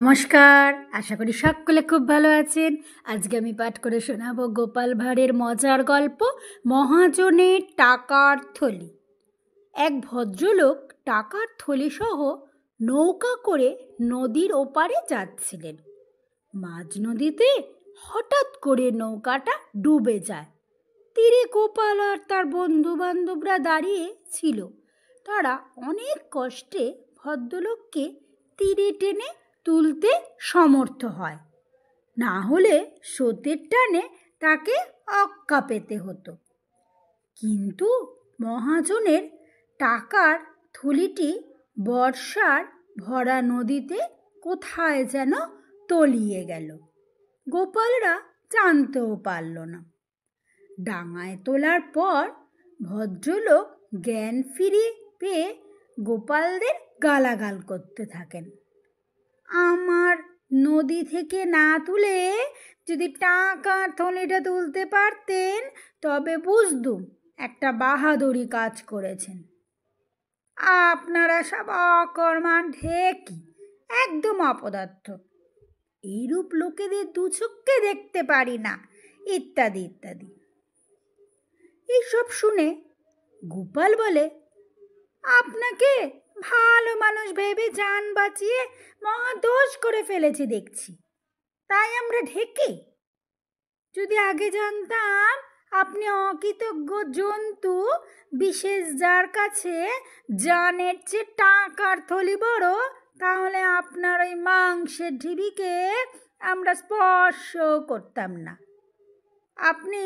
নমস্কার, আশা করি সকলে খুব ভালো আছেন। আজকে আমি পাঠ করে শোনাবো গোপাল ভাঁড়ের মজার গল্প মহাজনের টাকার থলি। এক ভদ্রলোক টাকার থলি সহ নৌকা করে নদীর ওপারে যাচ্ছিলেন। মাঝ নদীতে হঠাৎ করে নৌকাটা ডুবে যায়। তীরে গোপাল আর তার বন্ধু বান্ধবরা দাঁড়িয়ে ছিল। তারা অনেক কষ্টে ভদ্রলোককে তীরে টেনে তুলতে সমর্থ হয়, না হলে স্রোতের টানে তাকে অক্কা পেতে হতো। কিন্তু মহাজনের টাকার থলিটি বর্ষার ভরা নদীতে কোথায় যেন তলিয়ে গেল। গোপালরা জানতেও পারল না। ডাঙায় তোলার পর ভদ্রলোক জ্ঞান ফিরে পেয়ে গোপালদের গালাগাল করতে থাকেন। আমার নদী থেকে না তুলে যদি টাকার থলিটা তুলতে পারতেন তবে বুঝতুম একটা বাহাদুরি কাজ করেছেন। আপনারা সব অকর্মা ঢেকি, একদম অপদার্থ, এইরূপ লোকেদের দু চোখে দেখতে পারি না, ইত্যাদি ইত্যাদি। এইসব শুনে গোপাল বলে, আপনাকে ভালো মানুষ ভেবে জান বাঁচিয়ে মহা দোষ করে ফেলেছি দেখছি, তাই আমরা ঢেকে। যদি আগে জানতাম আপনি অকৃতজ্ঞ জন্তু, বিশেষ যার কাছে জানের চেয়ে টাকার থলি বড়, তাহলে আপনার ওই মাংসের ঢিবিকে আমরা স্পর্শ করতাম না। আপনি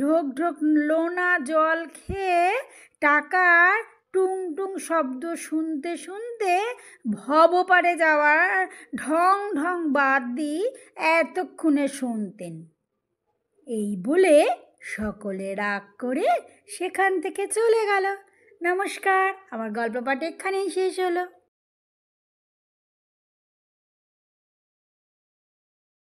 ঢোক ঢোক লোনা জল খেয়ে টাকার টুং টুং শব্দ শুনতে শুনতে ভবপারে যাওয়ার ঢং ঢং বাদ দিয়ে এতক্ষণে শুনতেন। এই বলে সকলে রাগ করে সেখান থেকে চলে গেল। নমস্কার, আমার গল্প পাঠ এখানেই শেষ হলো।